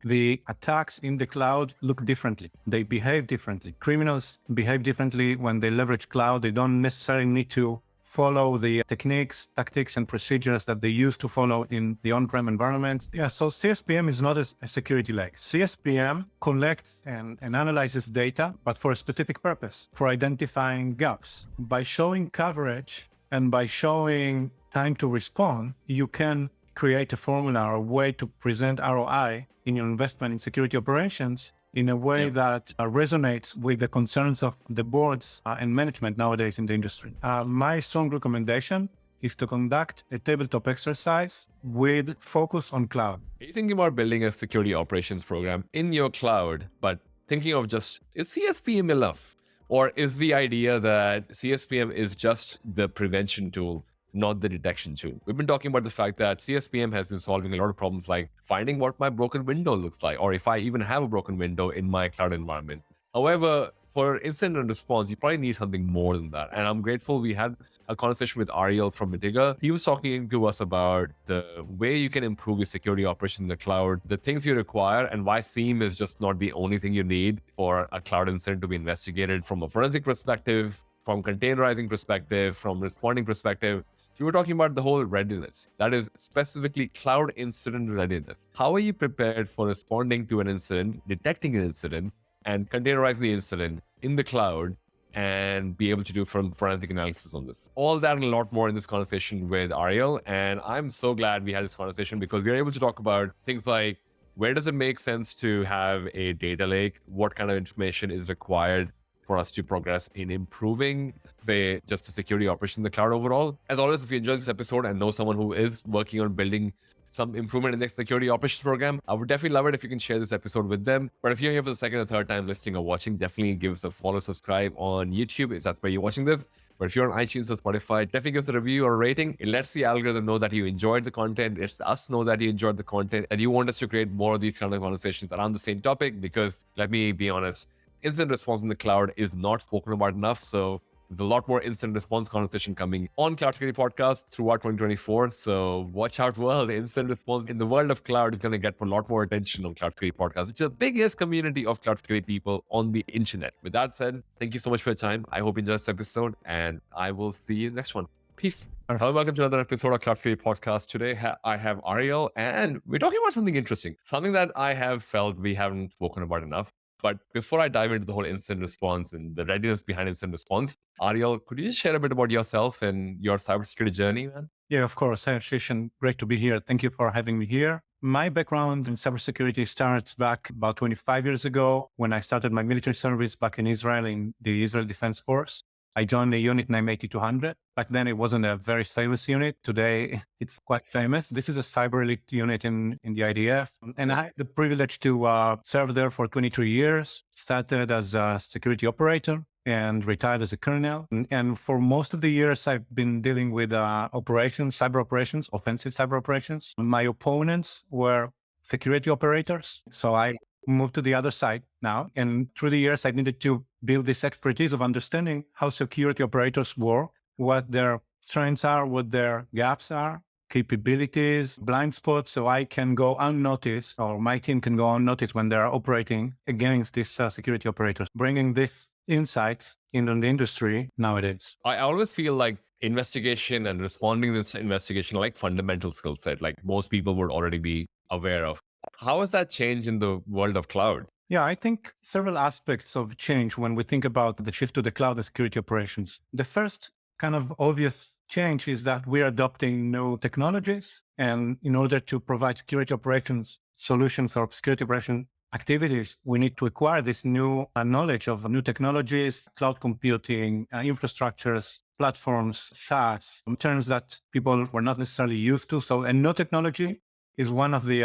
the attacks in the cloud look differently. They behave differently. Criminals behave differently when they leverage cloud. They don't necessarily need to follow the techniques, tactics, and procedures that they used to follow in the on-prem environments. Yeah, so CSPM is not a security leg. CSPM collects and analyzes data, but for a specific purpose, for identifying gaps. By showing coverage and by showing time to respond, you can create a formula or a way to present ROI in your investment in security operations in a way that resonates with the concerns of the boards and management nowadays in the industry. My strong recommendation is to conduct a tabletop exercise with focus on cloud. Are you thinking about building a security operations program in your cloud, but thinking of just, is CSPM enough? Or is the idea that CSPM is just the prevention tool, not the detection tool? We've been talking about the fact that CSPM has been solving a lot of problems like finding what my broken window looks like, or if I even have a broken window in my cloud environment. However, for incident response, you probably need something more than that. And I'm grateful we had a conversation with Ariel from Mitiga. He was talking to us about the way you can improve your security operation in the cloud, the things you require, and why SIEM is just not the only thing you need for a cloud incident to be investigated from a forensic perspective, from containerizing perspective, from responding perspective. You were talking about the whole readiness. That is specifically cloud incident readiness. How are you prepared for responding to an incident, detecting an incident, and containerizing the incident in the cloud and be able to do forensic analysis on this? All that and a lot more in this conversation with Ariel. And I'm so glad we had this conversation because we are able to talk about things like, where does it make sense to have a data lake? What kind of information is required for us to progress in improving, say, just the security operation in the cloud overall? As always, if you enjoyed this episode and know someone who is working on building some improvement in the security operations program, I would definitely love it if you can share this episode with them. But if you're here for the second or third time listening or watching, definitely give us a follow, subscribe on YouTube if that's where you're watching this. But if you're on iTunes or Spotify, definitely give us a review or a rating. It lets the algorithm know that you enjoyed the content. It lets us know that you enjoyed the content and you want us to create more of these kind of conversations around the same topic. Because let me be honest, incident response in the cloud is not spoken about enough. So there's a lot more incident response conversation coming on Cloud Security Podcast throughout 2024. So watch out, world. Incident response in the world of cloud is going to get a lot more attention on Cloud Security Podcast, which is the biggest community of cloud security people on the internet. With that said, thank you so much for your time. I hope you enjoyed this episode and I will see you in the next one. Peace. Hello, welcome to another episode of Cloud Security Podcast. Today, I have Ariel and we're talking about something interesting, something that I have felt we haven't spoken about enough. But before I dive into the whole incident response and the readiness behind incident response, Ariel, could you just share a bit about yourself and your cybersecurity journey, man? Yeah, of course. Hi, Ashish, and great to be here. Thank you for having me here. My background in cybersecurity starts back about 25 years ago when I started my military service back in Israel in the Israel Defense Force. I joined a unit named 8200. Back then, it wasn't a very famous unit. Today, it's quite famous. This is a cyber elite unit in the IDF. And I had the privilege to serve there for 23 years, started as a security operator and retired as a colonel. And for most of the years, I've been dealing with operations, cyber operations, offensive cyber operations. My opponents were security operators. So I moved to the other side now. And through the years, I needed to build this expertise of understanding how security operators work, what their strengths are, what their gaps are, capabilities, blind spots, so I can go unnoticed, or my team can go unnoticed when they're operating against these security operators, bringing these insights into the industry nowadays. I always feel like investigation and responding to this investigation are like fundamental skill set, like most people would already be aware of. How has that changed in the world of cloud? Yeah, I think several aspects of change when we think about the shift to the cloud and security operations. The first kind of obvious change is that we're adopting new technologies. And in order to provide security operations solutions for security operation activities, we need to acquire this new knowledge of new technologies, cloud computing, infrastructures, platforms, SaaS, terms that people were not necessarily used to. So a new technology is one of the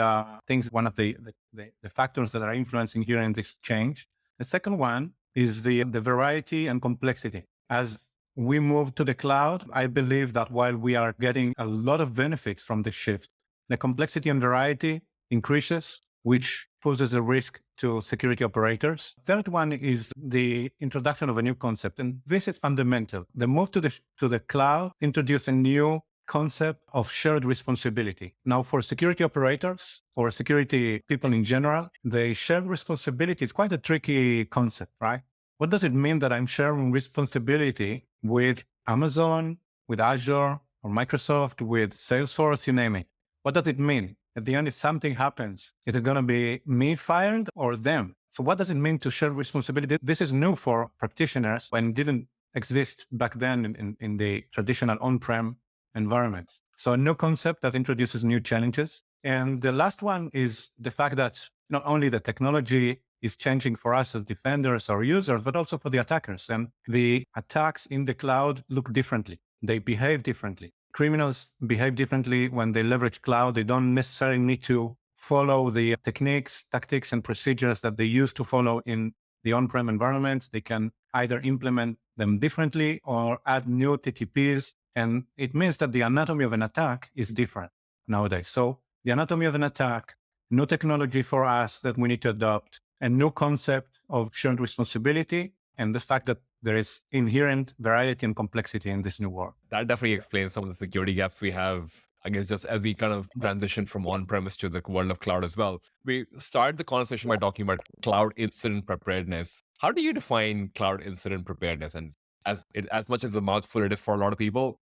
things, one of the factors that are influencing here in this change. The second one is the variety and complexity. As we move to the cloud, I believe that while we are getting a lot of benefits from this shift, the complexity and variety increases, which poses a risk to security operators. Third one is the introduction of a new concept, and this is fundamental. The move to the cloud introduced a new concept of shared responsibility. Now, for security operators or security people in general, the shared responsibility is quite a tricky concept, right? What does it mean that I'm sharing responsibility with Amazon, with Azure, or Microsoft, with Salesforce, you name it? What does it mean? At the end, if something happens, is it going to be me fired or them? So what does it mean to share responsibility? This is new for practitioners and didn't exist back then in the traditional on-prem environments. So a new concept that introduces new challenges. And the last one is the fact that not only the technology is changing for us as defenders or users, but also for the attackers. And the attacks in the cloud look differently. They behave differently. Criminals behave differently when they leverage cloud. They don't necessarily need to follow the techniques, tactics, and procedures that they used to follow in the on-prem environments. They can either implement them differently or add new TTPs. And it means that the anatomy of an attack is different nowadays. So the anatomy of an attack, new technology for us that we need to adopt, a new concept of shared responsibility, and the fact that there is inherent variety and complexity in this new world. That definitely explains some of the security gaps we have, I guess, just as we kind of transition from on-premise to the world of cloud as well. We started the conversation by talking about cloud incident preparedness. How do you define cloud incident preparedness? And as much as a mouthful it is for a lot of people,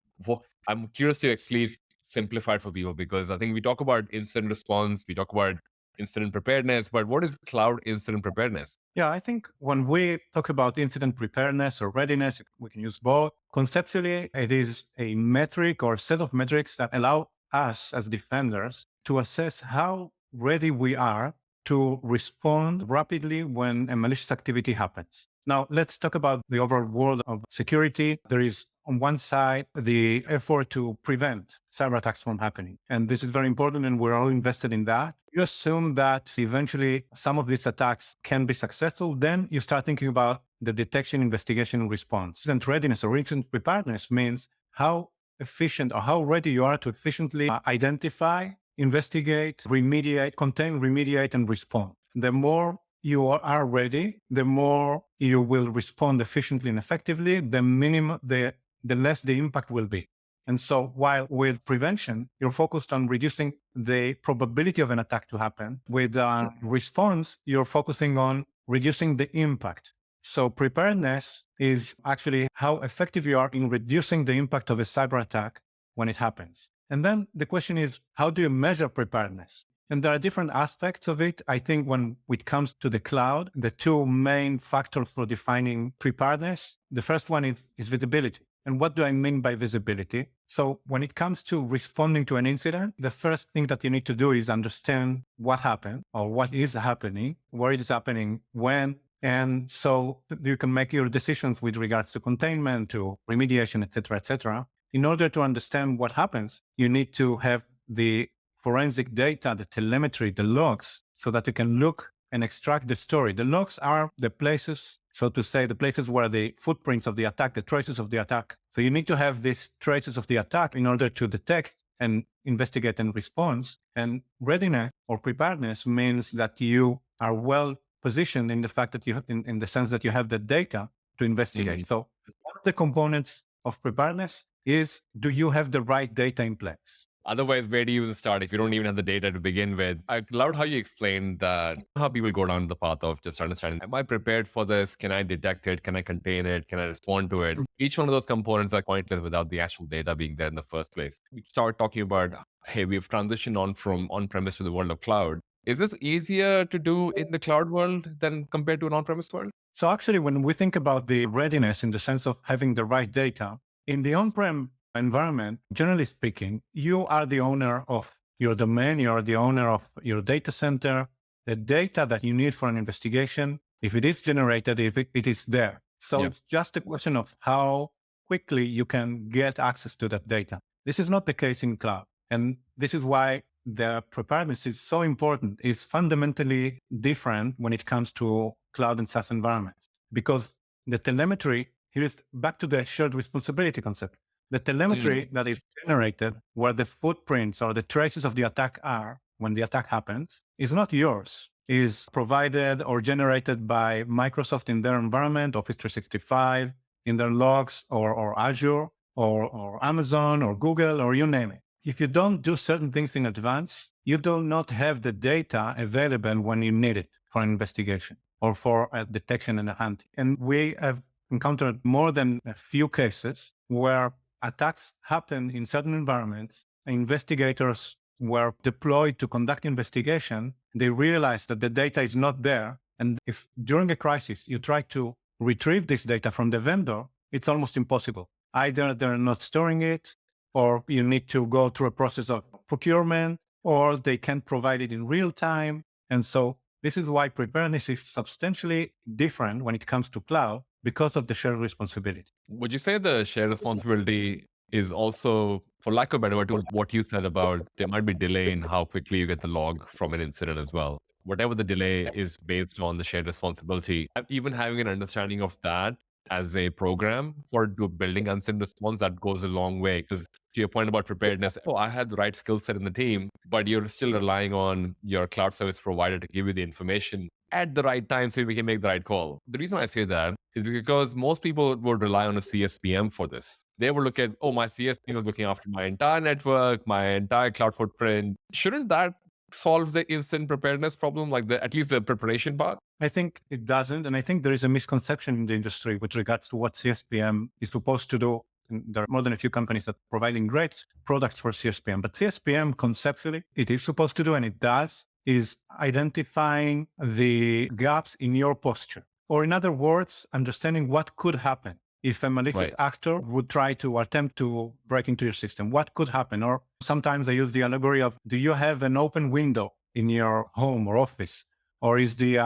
I'm curious to at least simplify it for people, because I think we talk about incident response, we talk about incident preparedness, but what is cloud incident preparedness? Yeah, I think when we talk about incident preparedness or readiness, we can use both. Conceptually, it is a metric or set of metrics that allow us as defenders to assess how ready we are to respond rapidly when a malicious activity happens. Now, let's talk about the overall world of security. There is, on one side, the effort to prevent cyber attacks from happening. And this is very important, and we're all invested in that. You assume that eventually some of these attacks can be successful. Then you start thinking about the detection, investigation, and response. Incident readiness or incident preparedness means how efficient or how ready you are to efficiently identify, investigate, remediate, contain, remediate, and respond. The more you are ready, the more you will respond efficiently and effectively, the less the impact will be. And so while with prevention, you're focused on reducing the probability of an attack to happen, with response, you're focusing on reducing the impact. So preparedness is actually how effective you are in reducing the impact of a cyber attack when it happens. And then the question is, how do you measure preparedness? And there are different aspects of it. I think when it comes to the cloud, the two main factors for defining preparedness, the first one is visibility. And what do I mean by visibility? So when it comes to responding to an incident, the first thing that you need to do is understand what happened or what is happening, where it is happening, when. And so you can make your decisions with regards to containment, to remediation, et cetera, et cetera. In order to understand what happens, you need to have the forensic data, the telemetry, the logs, so that you can look and extract the story. The logs are the places, so to say, the places where the footprints of the attack, the traces of the attack. So you need to have these traces of the attack in order to detect and investigate and respond. And readiness or preparedness means that you are well positioned in the fact that you, in the sense that you have the data to investigate. So one of the components of preparedness is, do you have the right data in place? Otherwise, where do you even start if you don't even have the data to begin with? I loved how you explained that, how people go down the path of just understanding, am I prepared for this? Can I detect it? Can I contain it? Can I respond to it? Each one of those components are pointless without the actual data being there in the first place. We start talking about, hey, we've transitioned on from on-premise to the world of cloud. Is this easier to do in the cloud world than compared to an on-premise world? So actually, when we think about the readiness in the sense of having the right data, in the on-prem environment, generally speaking, you are the owner of your domain, you are the owner of your data center. The data that you need for an investigation, if it is generated, if it is there. So it's just a question of how quickly you can get access to that data. This is not the case in cloud. And this is why the preparedness is so important, is fundamentally different when it comes to cloud and SaaS environments. Because the telemetry, here is back to the shared responsibility concept. The telemetry that is generated, where the footprints or the traces of the attack are when the attack happens, is not yours. Is provided or generated by Microsoft in their environment, Office 365, in their logs, or Azure, or Amazon or Google or you name it. If you don't do certain things in advance, you do not have the data available when you need it for an investigation or for a detection and a hunt. And we have encountered more than a few cases where attacks happen in certain environments. Investigators were deployed to conduct investigation. They realized that the data is not there. And if during a crisis you try to retrieve this data from the vendor, it's almost impossible. Either they're not storing it, or you need to go through a process of procurement, or they can't provide it in real time. And so this is why preparedness is substantially different when it comes to cloud because of the shared responsibility. Would you say the shared responsibility is also, for lack of a better word, to what you said about there might be delay in how quickly you get the log from an incident as well? Whatever the delay is based on the shared responsibility, even having an understanding of that as a program for building incident response, that goes a long way. Because to your point about preparedness, oh, I had the right skill set in the team, but you're still relying on your cloud service provider to give you the information at the right time so we can make the right call. The reason I say that is because most people would rely on a CSPM for this. They would look at, oh, my CSPM is looking after my entire network, my entire cloud footprint. Shouldn't that solve the incident preparedness problem, like at least the preparation part? I think it doesn't. And I think there is a misconception in the industry with regards to what CSPM is supposed to do. And there are more than a few companies that are providing great products for CSPM. But CSPM conceptually, it is supposed to do, and it does, is identifying the gaps in your posture. Or in other words, understanding what could happen if a malicious actor would try to attempt to break into your system. What could happen? Or sometimes they use the allegory of, do you have an open window in your home or office? Or is the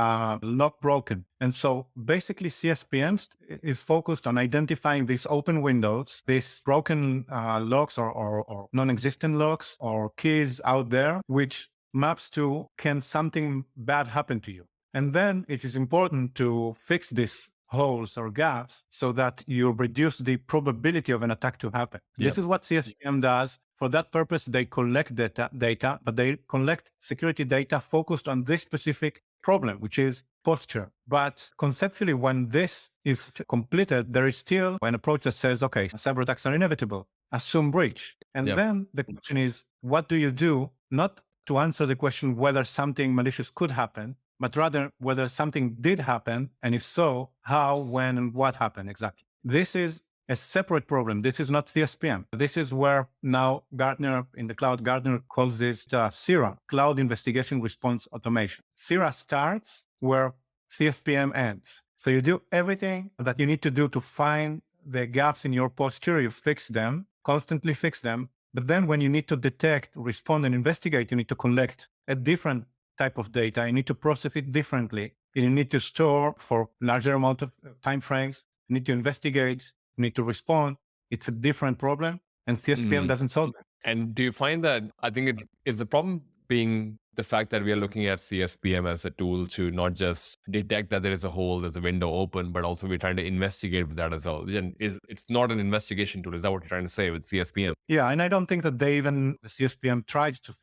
lock broken? And so basically CSPM is focused on identifying these open windows, these broken locks or non-existent locks or keys out there, which maps to, can something bad happen to you? And then it is important to fix these holes or gaps so that you reduce the probability of an attack to happen. Yep. This is what CSPM does. For that purpose, they collect data, but they collect security data focused on this specific problem, which is posture. But conceptually, when this is completed, there is still an approach that says, okay, cyber attacks are inevitable. Assume breach. And then the question is, what do you do? Not to answer the question whether something malicious could happen, but rather whether something did happen, and if so, how, when, and what happened exactly. This is a separate problem. This is not CSPM. This is where now Gartner, in the cloud, Gartner calls this CIRA, Cloud Investigation Response Automation. CIRA starts where CSPM ends. So you do everything that you need to do to find the gaps in your posture, you fix them, constantly fix them. But then when you need to detect, respond, and investigate, you need to collect a different type of data. You need to process it differently. You need to store for larger amount of time frames. You need to investigate. You need to respond. It's a different problem, and CSPM doesn't solve it. And do you find that, I think it is the problem being the fact that we are looking at CSPM as a tool to not just detect that there is a hole, there's a window open, but also we're trying to investigate with that as well. And it's not an investigation tool. Is that what you're trying to say with CSPM? Yeah, and I don't think that the CSPM tries to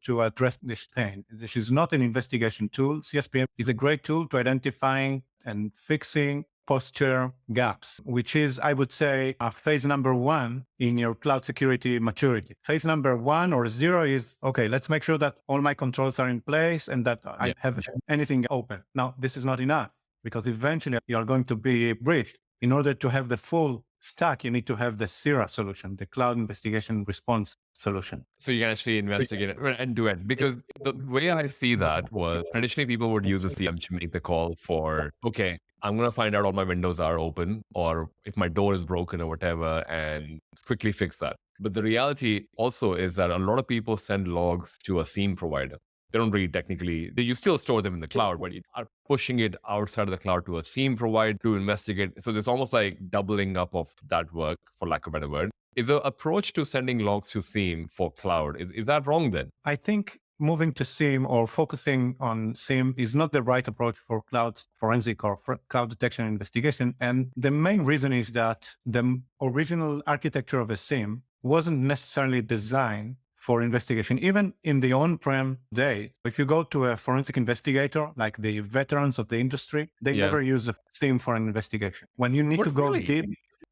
to address this pain. This is not an investigation tool. CSPM is a great tool to identifying and fixing posture gaps, which is, I would say, phase number one in your cloud security maturity. Phase number 1 or 0 is, okay, let's make sure that all my controls are in place and that I have anything open. Now, this is not enough because eventually you're going to be breached. In order to have the full stack, you need to have the CIRA solution, the Cloud Investigation Response solution. So you can actually investigate it and do it. Because the way I see that was traditionally people would use a CM to make the call for, okay, I'm going to find out all my windows are open or if my door is broken or whatever and quickly fix that. But the reality also is that a lot of people send logs to a SIEM provider. They don't really technically, you still store them in the cloud, but you are pushing it outside of the cloud to a SIEM provider to investigate. So there's almost like doubling up of that work, for lack of a better word. Is the approach to sending logs to SIEM for cloud, is that wrong then? I think moving to SIEM or focusing on SIEM is not the right approach for cloud forensic or for cloud detection and investigation. And the main reason is that the original architecture of a SIEM wasn't necessarily designed for investigation. Even in the on-prem days, if you go to a forensic investigator, like the veterans of the industry, they never use a SIEM for an investigation. When you need to go deep,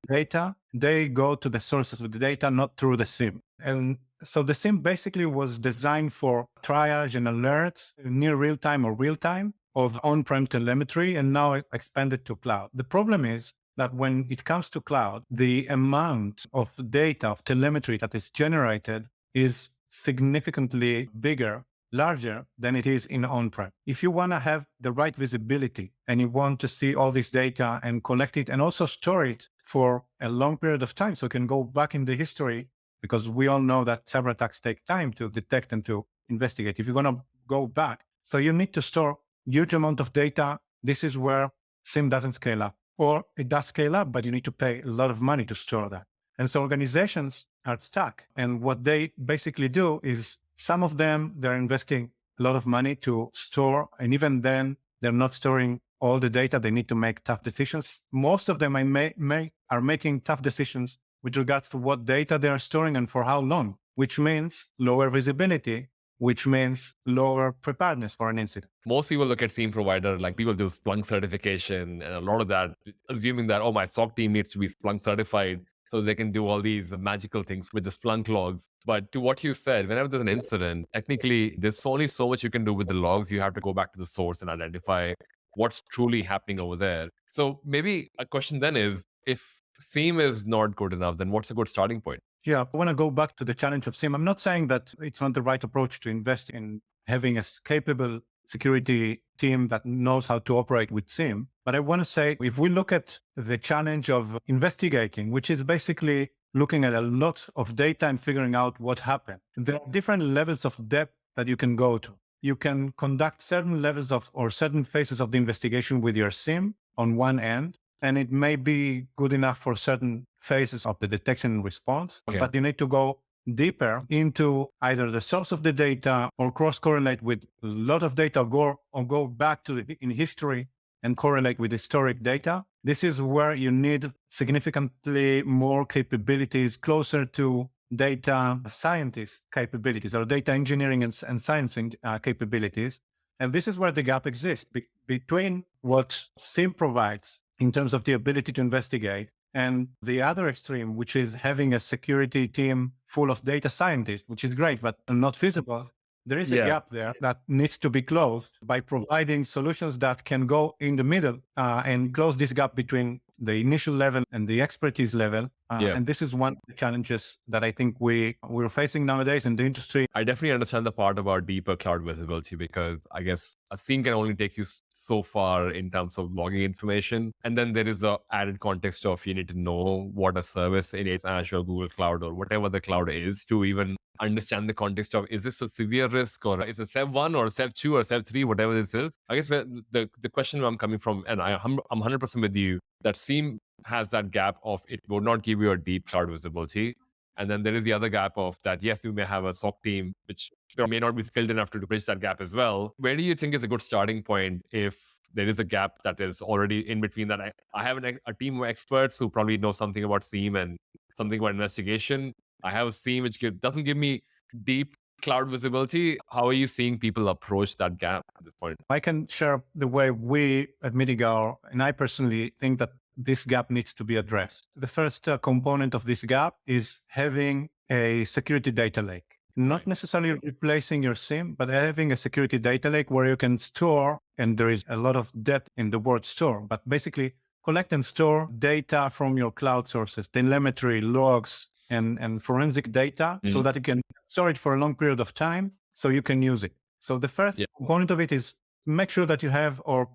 data, they go to the sources of the data, not through the SIEM. And so the SIEM basically was designed for triage and alerts near real time or real time of on-prem telemetry, and now expanded to cloud. The problem is that when it comes to cloud, the amount of data, of telemetry that is generated is significantly bigger, larger than it is in on-prem. If you want to have the right visibility and you want to see all this data and collect it and also store it for a long period of time so you can go back in the history, because we all know that cyber attacks take time to detect and to investigate. If you're going to go back, so you need to store huge amount of data. This is where SIEM doesn't scale up, or it does scale up, but you need to pay a lot of money to store that. And so organizations are stuck. And what they basically do is some of them, they're investing a lot of money to store. And even then, they're not storing all the data. They need to make tough decisions. Most of them are making tough decisions with regards to what data they are storing and for how long, which means lower visibility, which means lower preparedness for an incident. Most people look at SIEM provider, like people do Splunk certification, and a lot of that, assuming that, oh, my SOC team needs to be Splunk certified so they can do all these magical things with the Splunk logs. But to what you said, whenever there's an incident, technically, there's only so much you can do with the logs. You have to go back to the source and identify what's truly happening over there. So maybe a question then is, if SIEM is not good enough, then what's a good starting point? Yeah, I want to go back to the challenge of SIEM. I'm not saying that it's not the right approach to invest in having a capable security team that knows how to operate with SIEM. But I want to say, if we look at the challenge of investigating, which is basically looking at a lot of data and figuring out what happened, there are different levels of depth that you can go to. You can conduct certain levels of or certain phases of the investigation with your SIEM on one end, and it may be good enough for certain phases of the detection and response, but you need to go deeper into either the source of the data or cross-correlate with a lot of data, or go back to in history and correlate with historic data. This is where you need significantly more capabilities closer to data scientist capabilities or data engineering and science capabilities. And this is where the gap exists between what SIEM provides in terms of the ability to investigate and the other extreme, which is having a security team full of data scientists, which is great, but not feasible. There is a gap there that needs to be closed by providing solutions that can go in the middle and close this gap between the initial level and the expertise level. And this is one of the challenges that I think we're facing nowadays in the industry. I definitely understand the part about deeper cloud visibility, because I guess a SIEM can only take you so far in terms of logging information. And then there is a added context of you need to know what a service in Azure, Google Cloud, or whatever the cloud is, to even understand the context of, is this a severe risk, or is it SEV 1 or SEV 2 or SEV 3, whatever this is. I guess the question I'm coming from, and I'm 100% with you, that SIEM has that gap of it would not give you a deep cloud visibility. And then there is the other gap of that, yes, you may have a SOC team, which may not be skilled enough to bridge that gap as well. Where do you think is a good starting point if there is a gap that is already in between that? I have a team of experts who probably know something about SIEM and something about investigation. I have a SIEM which doesn't give me deep cloud visibility. How are you seeing people approach that gap at this point? I can share the way we at Mitiga, and I personally think that this gap needs to be addressed. The first component of this gap is having a security data lake. Not necessarily replacing your SIEM, but having a security data lake where you can store, and there is a lot of depth in the word store, but basically collect and store data from your cloud sources, telemetry, logs, and forensic data, so that you can store it for a long period of time so you can use it. So the first component of it is make sure that you have or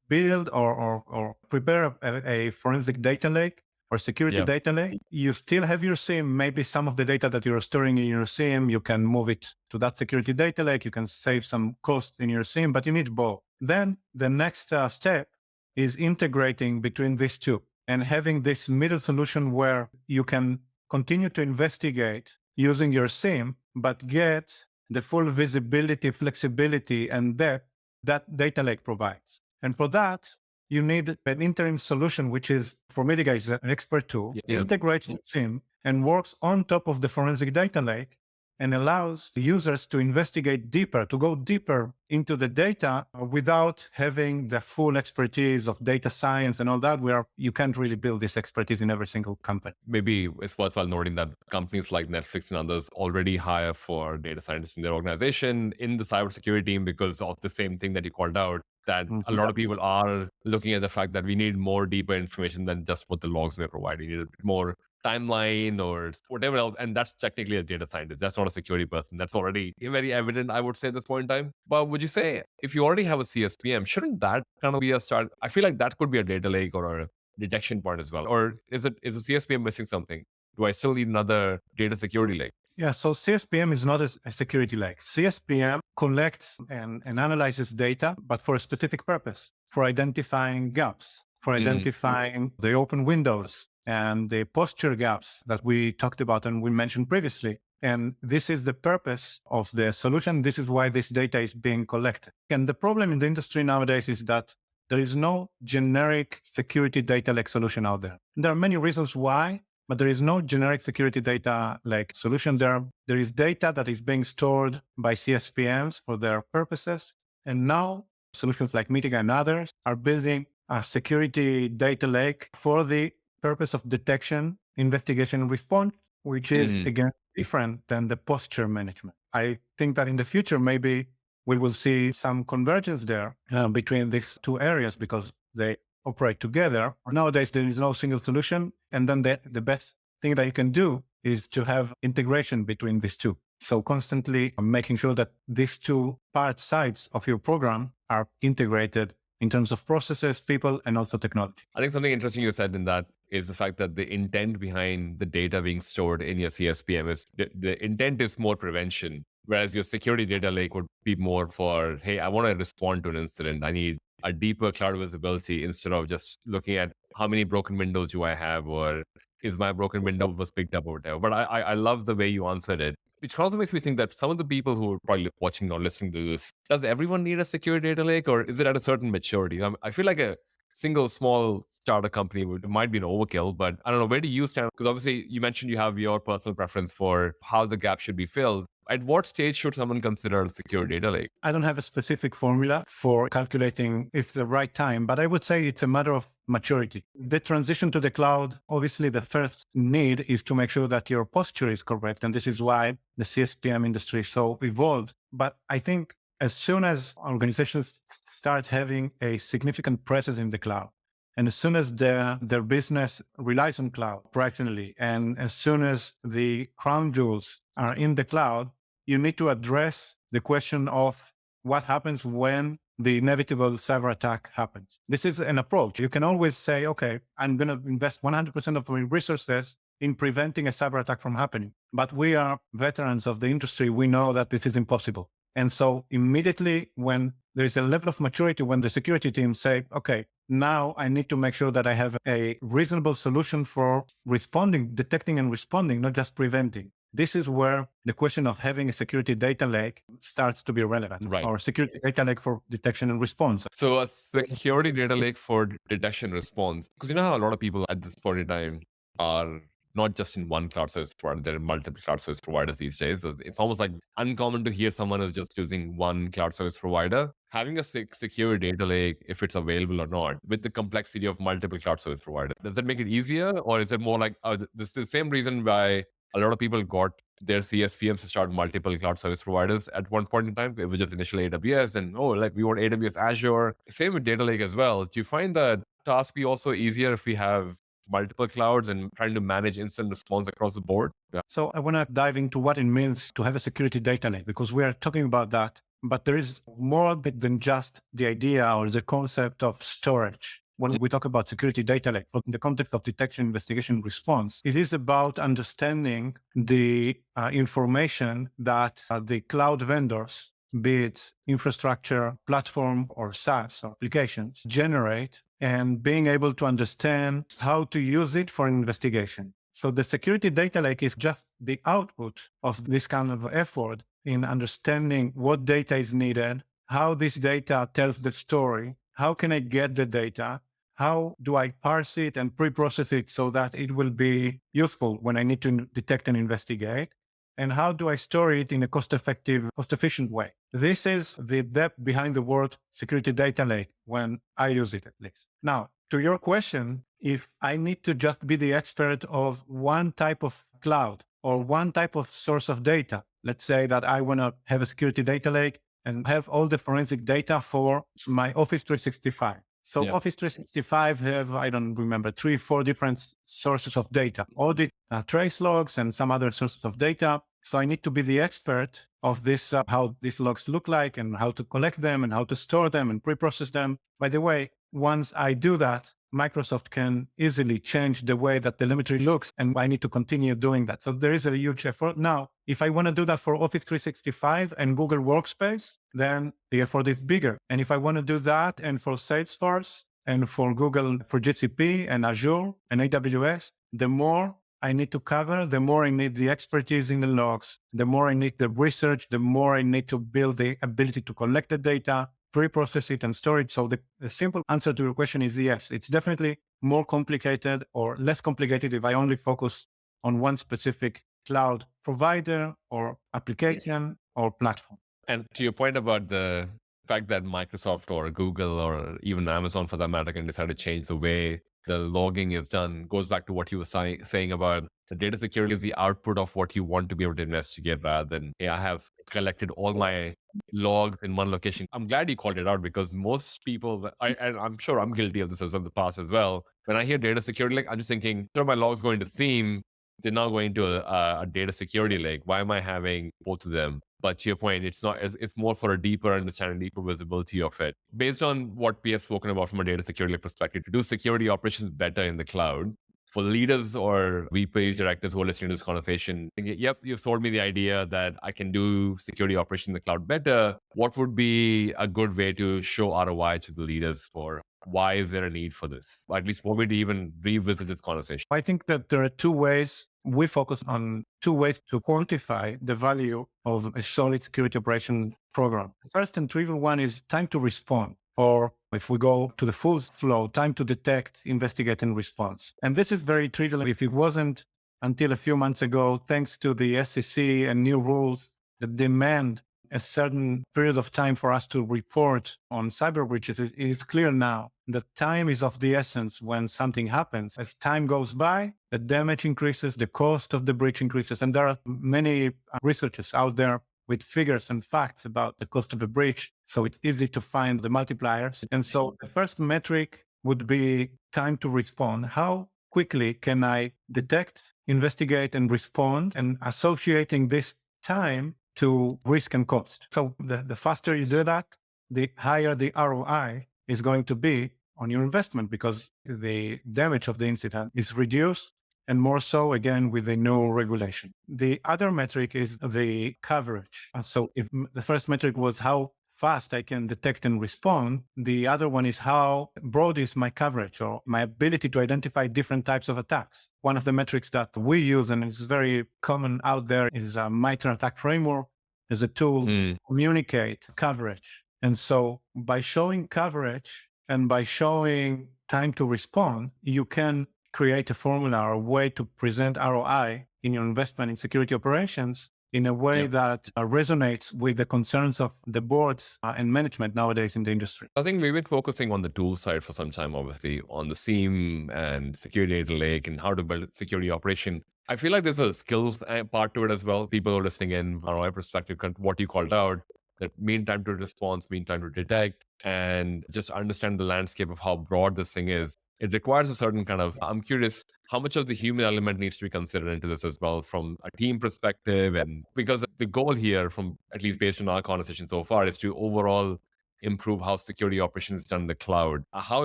build or prepare a forensic data lake or security data lake. You still have your SIEM. Maybe some of the data that you're storing in your SIEM, you can move it to that security data lake. You can save some cost in your SIEM, but you need both. Then the next step is integrating between these two and having this middle solution where you can continue to investigate using your SIEM, but get the full visibility, flexibility, and depth that data lake provides. And for that, you need an interim solution, which is, for Mitiga, is an expert tool, integrates with SIEM and works on top of the forensic data lake and allows users to investigate deeper, to go deeper into the data without having the full expertise of data science and all that, where you can't really build this expertise in every single company. Maybe it's worthwhile noting that companies like Netflix and others already hire for data scientists in their organization in the cybersecurity team because of the same thing that you called out, that a lot of people are looking at the fact that we need more deeper information than just what the logs we're providing. We need a bit more timeline or whatever else. And that's technically a data scientist. That's not a security person. That's already very evident, I would say, at this point in time. But would you say if you already have a CSPM, shouldn't that kind of be a start? I feel like that could be a data lake or a detection point as well. Or is the CSPM missing something? Do I still need another data security lake? Yeah, so CSPM is not a security lake. CSPM collects and analyzes data, but for a specific purpose, for identifying gaps, for identifying the open windows and the posture gaps that we talked about and we mentioned previously. And this is the purpose of the solution. This is why this data is being collected. And the problem in the industry nowadays is that there is no generic security data lake solution out there. And there are many reasons why, but there is no generic security data lake solution. There is data that is being stored by CSPMs for their purposes. And now solutions like Mitiga and others are building a security data lake for the purpose of detection, investigation, and response, which is, again, different than the posture management. I think that in the future, maybe we will see some convergence there between these two areas because they operate together. Nowadays, there is no single solution. And then the best thing that you can do is to have integration between these two. So constantly making sure that these two sides of your program are integrated in terms of processes, people, and also technology. I think something interesting you said in that is the fact that the intent behind the data being stored in your CSPM is the intent is more prevention, whereas your security data lake would be more for, hey, I want to respond to an incident. I need a deeper cloud visibility instead of just looking at how many broken windows do I have or is my broken window was picked up or whatever. But I love the way you answered it. Which also makes me think that some of the people who are probably watching or listening to this, does everyone need a security data lake or is it at a certain maturity? I feel like a single small startup company might be an overkill, but I don't know, where do you stand? Because obviously you mentioned you have your personal preference for how the gap should be filled. At what stage should someone consider a secure data lake? I don't have a specific formula for calculating it's the right time, but I would say it's a matter of maturity. The transition to the cloud, obviously the first need is to make sure that your posture is correct. And this is why the CSPM industry is so evolved. But I think as soon as organizations start having a significant presence in the cloud, and as soon as their business relies on cloud operationally, and as soon as the crown jewels are in the cloud, you need to address the question of what happens when the inevitable cyber attack happens. This is an approach. You can always say, okay, I'm going to invest 100% of my resources in preventing a cyber attack from happening. But we are veterans of the industry. We know that this is impossible. And so immediately when there is a level of maturity, when the security team say, okay, now I need to make sure that I have a reasonable solution for responding, detecting and responding, not just preventing. This is where the question of having a security data lake starts to be relevant, right? Or security data lake for detection and response. So a security data lake for detection response, because you know how a lot of people at this point in time are not just in one cloud service provider, there are multiple cloud service providers these days. So it's almost like uncommon to hear someone who's just using one cloud service provider. Having a secure data lake, if it's available or not, with the complexity of multiple cloud service providers, does that make it easier? Or is it more like, this is the same reason why a lot of people got their CSPMs to start multiple cloud service providers at one point in time? It was just initially AWS and, we want AWS Azure. Same with data lake as well. Do you find that task be also easier if we have multiple clouds and trying to manage instant response across the board? Yeah. So I want to dive into what it means to have a security data lake, because we are talking about that, but there is more than just the idea or the concept of storage. When we talk about security data lake, in the context of detection, investigation, response, it is about understanding the information that the cloud vendors, be it infrastructure, platform, or SaaS or applications, generate, and being able to understand how to use it for investigation. So the security data lake is just the output of this kind of effort in understanding what data is needed, how this data tells the story, how can I get the data, how do I parse it and pre-process it so that it will be useful when I need to detect and investigate. and how do I store it in a cost-effective, cost-efficient way? This is the depth behind the word security data lake when I use it, at least. Now, to your question, if I need to just be the expert of one type of cloud or one type of source of data, let's say that I want to have a security data lake and have all the forensic data for my Office 365. So Office 365 have, I don't remember, 3-4 different sources of data, audit, trace logs, and some other sources of data. So I need to be the expert of this, how these logs look like and how to collect them and how to store them and pre-process them. By the way, once I do that, Microsoft can easily change the way that telemetry looks, and I need to continue doing that. So there is a huge effort. Now, if I want to do that for Office 365 and Google Workspace, then the effort is bigger. And if I want to do that and for Salesforce and for Google, for GCP and Azure and AWS, the more I need to cover, the more I need the expertise in the logs, the more I need the research, the more I need to build the ability to collect the data, pre-process it and store it. So the simple answer to your question is yes, it's definitely more complicated or less complicated if I only focus on one specific cloud provider or application or platform. And to your point about the fact that Microsoft or Google or even Amazon for that matter can decide to change the way the logging is done, goes back to what you were saying about the data security is the output of what you want to be able to investigate rather than, hey, I have collected all my logs in one location. I'm glad you called it out because most people, and I'm sure I'm guilty of this as well in the past as well. When I hear data security lake, I'm just thinking, sure, my logs going to theme, they're now going to a data security lake. Why am I having both of them? But to your point, it's not. It's more for a deeper understanding, deeper visibility of it. Based on what we have spoken about from a data security perspective, to do security operations better in the cloud, for leaders or VPs, directors who are listening to this conversation, thinking, yep, you've sold me the idea that I can do security operations in the cloud better. What would be a good way to show ROI to the leaders for why is there a need for this? Or at least for me to even revisit this conversation. I think that there are two ways. We focus on two ways to quantify the value of a solid security operation program. The first and trivial one is time to respond, or if we go to the full flow, time to detect, investigate, and response. And this is very trivial. If it wasn't until a few months ago, thanks to the SEC and new rules that demand a certain period of time for us to report on cyber breaches, it is clear now that time is of the essence when something happens. As time goes by, the damage increases, the cost of the breach increases, and there are many researchers out there with figures and facts about the cost of a breach. So it's easy to find the multipliers. And so the first metric would be time to respond. How quickly can I detect, investigate, and respond, and associating this time to risk and cost. So the faster you do that, the higher the ROI is going to be on your investment because the damage of the incident is reduced, and more so again with the new regulation. The other metric is the coverage. So if the first metric was how fast I can detect and respond, the other one is how broad is my coverage or my ability to identify different types of attacks. One of the metrics that we use, and it's very common out there, is a MITRE ATT&CK framework as a tool to communicate coverage. And so by showing coverage and by showing time to respond, you can create a formula or a way to present ROI in your investment in security operations in a way that resonates with the concerns of the boards and management nowadays in the industry. I think we've been focusing on the tool side for some time, obviously, on the SIEM and security data lake and how to build a security operation. I feel like there's a skills part to it as well. People who are listening in, ROI perspective, what you called out, that mean time to response, mean time to detect, and just understand the landscape of how broad this thing is. It requires a certain kind of, I'm curious, how much of the human element needs to be considered into this as well from a team perspective? And because the goal here, from at least based on our conversation so far, is to overall improve how security operations is done in the cloud. How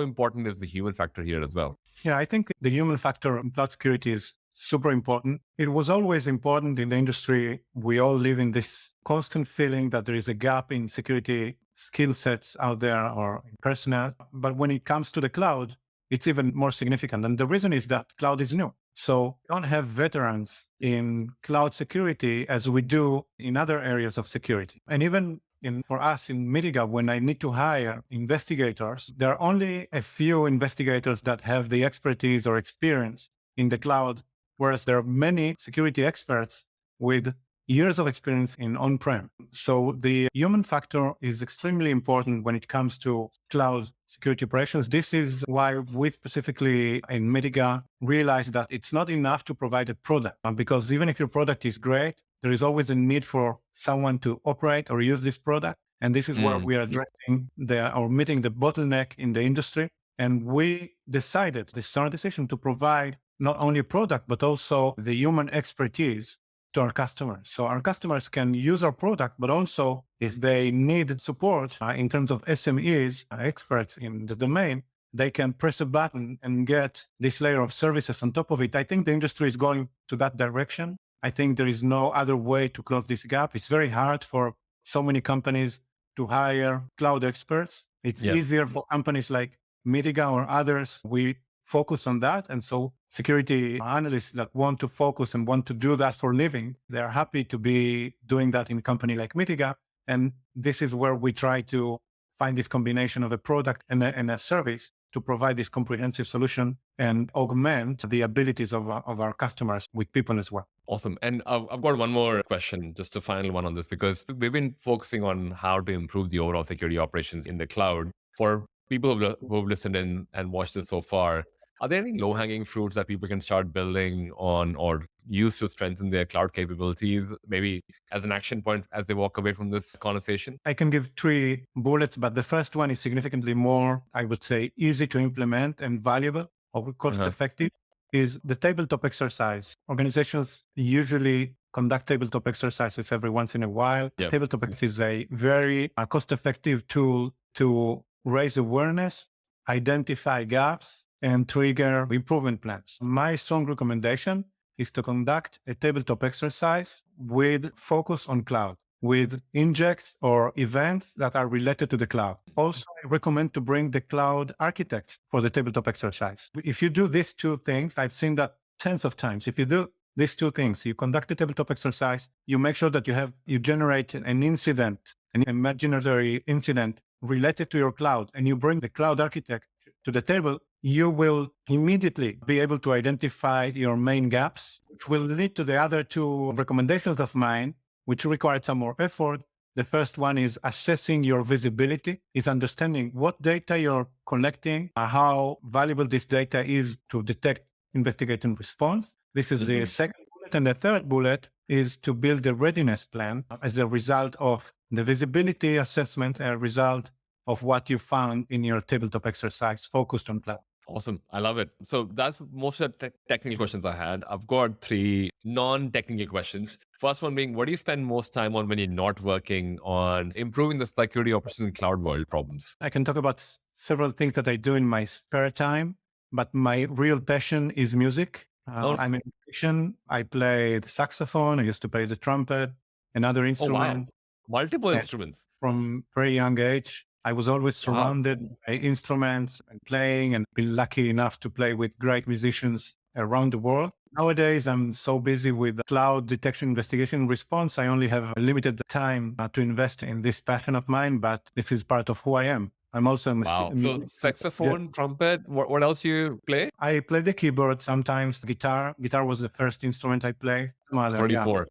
important is the human factor here as well? Yeah, I think the human factor in cloud security is super important. It was always important in the industry. We all live in this constant feeling that there is a gap in security skill sets out there or in personnel. But when it comes to the cloud, it's even more significant. And the reason is that cloud is new. So we don't have veterans in cloud security as we do in other areas of security. And even for us in Mitiga, when I need to hire investigators, there are only a few investigators that have the expertise or experience in the cloud, whereas there are many security experts with years of experience in on-prem. So the human factor is extremely important when it comes to cloud security operations. This is why we specifically in Mitiga realized that it's not enough to provide a product, because even if your product is great, there is always a need for someone to operate or use this product. And this is where we are addressing or meeting the bottleneck in the industry. And we decided, this is our decision, to provide not only a product, but also the human expertise to our customers. So our customers can use our product, but also if they need support in terms of SMEs, experts in the domain, they can press a button and get this layer of services on top of it. I think the industry is going to that direction. I think there is no other way to close this gap. It's very hard for so many companies to hire cloud experts. It's easier for companies like Mitiga or others. We focus on that. And so security analysts that want to focus and want to do that for a living, they're happy to be doing that in a company like Mitiga. And this is where we try to find this combination of a product and a service to provide this comprehensive solution and augment the abilities of our customers with people as well. Awesome. And I've got one more question, just a final one on this, because we've been focusing on how to improve the overall security operations in the cloud. For people who've listened in and watched this so far, are there any low-hanging fruits that people can start building on or use to strengthen their cloud capabilities, maybe as an action point as they walk away from this conversation? I can give 3 bullets, but the first one is significantly more, I would say, easy to implement and valuable or cost-effective, is the tabletop exercise. Organizations usually conduct tabletop exercises every once in a while. Tabletop is a very cost-effective tool to raise awareness, identify gaps, and trigger improvement plans. My strong recommendation is to conduct a tabletop exercise with focus on cloud, with injects or events that are related to the cloud. Also, I recommend to bring the cloud architects for the tabletop exercise. If you do these 2 things, I've seen that tens of times. If you do these 2 things, you conduct a tabletop exercise, you make sure that you generate an incident, an imaginary incident related to your cloud, and you bring the cloud architect to the table, you will immediately be able to identify your main gaps, which will lead to the other 2 recommendations of mine, which require some more effort. The first one is assessing your visibility, is understanding what data you're collecting, how valuable this data is to detect, investigate, and respond. This is the second bullet. And the third bullet is to build a readiness plan as a result of the visibility assessment, a result of what you found in your tabletop exercise focused on cloud. Awesome. I love it. So that's most of the technical questions I had. I've got 3 non-technical questions. First one being, what do you spend most time on when you're not working on improving the security operations in cloud world problems? I can talk about several things that I do in my spare time, but my real passion is music. I'm a musician. I play the saxophone. I used to play the trumpet and other instruments. Oh, wow. Multiple instruments. From very young age, I was always surrounded by instruments and playing, and been lucky enough to play with great musicians around the world. Nowadays, I'm so busy with cloud detection, investigation, and response. I only have limited time to invest in this passion of mine, but this is part of who I am. I'm also a So saxophone, trumpet, what else you play? I play the keyboard, sometimes guitar. Guitar was the first instrument I played. 34.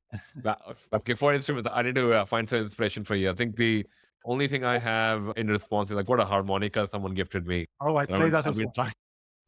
Okay, 4 instruments. I need to find some inspiration for you. I think the only thing I have in response is like, what a harmonica someone gifted me. Oh, I play that as well.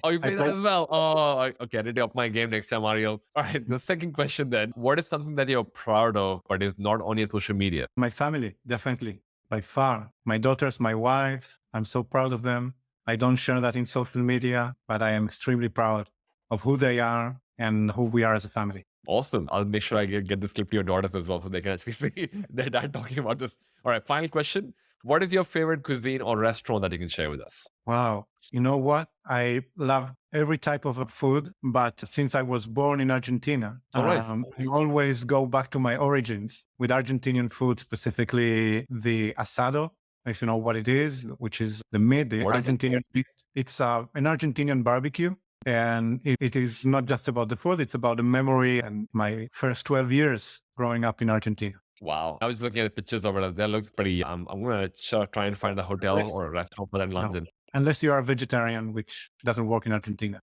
Oh, you play that as well? Oh, okay. I need to up my game next time, Ariel. All right. The second question then, what is something that you're proud of, but is not on your social media? My family, definitely. By far. My daughters, my wife, I'm so proud of them. I don't share that in social media, but I am extremely proud of who they are and who we are as a family. Awesome. I'll make sure I get this clip to your daughters as well so they can actually see their dad talking about this. All right. Final question. What is your favorite cuisine or restaurant that you can share with us? Wow. You know what? I love every type of food, but since I was born in Argentina, I always go back to my origins with Argentinian food, specifically the asado, if you know what it is, which is the meat, the Argentinian meat. It's an Argentinian barbecue. And it is not just about the food, it's about the memory and my first 12 years growing up in Argentina. Wow. I was looking at the pictures of it. That looks pretty. I'm going to try and find a hotel or a restaurant for that in London. Unless you are a vegetarian, which doesn't work in Argentina.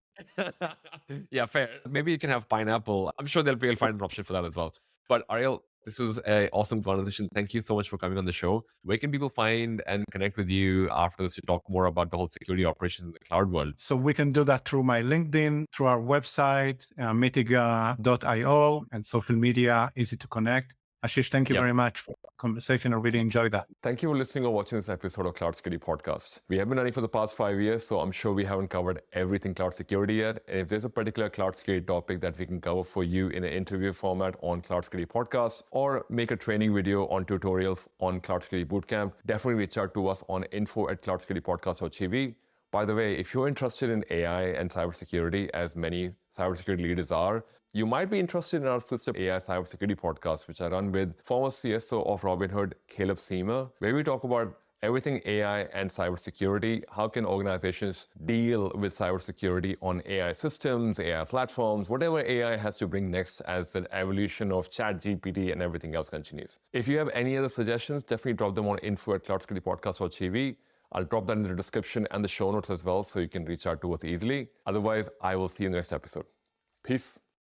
Yeah, fair. Maybe you can have pineapple. I'm sure they'll find an option for that as well. But Ariel, This was an awesome conversation. Thank you so much for coming on the show. Where can people find and connect with you after this to talk more about the whole security operations in the cloud world? So we can do that through my LinkedIn, through our website, mitiga.io, and social media, easy to connect. Ashish, thank you very much for the conversation. I really enjoyed that. Thank you for listening or watching this episode of Cloud Security Podcast. We have been running for the past 5 years, so I'm sure we haven't covered everything cloud security yet. And if there's a particular cloud security topic that we can cover for you in an interview format on Cloud Security Podcast, or make a training video on tutorials on Cloud Security Bootcamp, definitely reach out to us on info@cloudsecuritypodcast.tv. By the way, if you're interested in AI and cybersecurity, as many cybersecurity leaders are, you might be interested in our sister AI Cybersecurity podcast, which I run with former CSO of Robinhood, Caleb Seamer, where we talk about everything AI and cybersecurity. How can organizations deal with cybersecurity on AI systems, AI platforms, whatever AI has to bring next as the evolution of ChatGPT and everything else continues. If you have any other suggestions, definitely drop them on info@cloudsecuritypodcast.tv. I'll drop that in the description and the show notes as well, so you can reach out to us easily. Otherwise, I will see you in the next episode. Peace.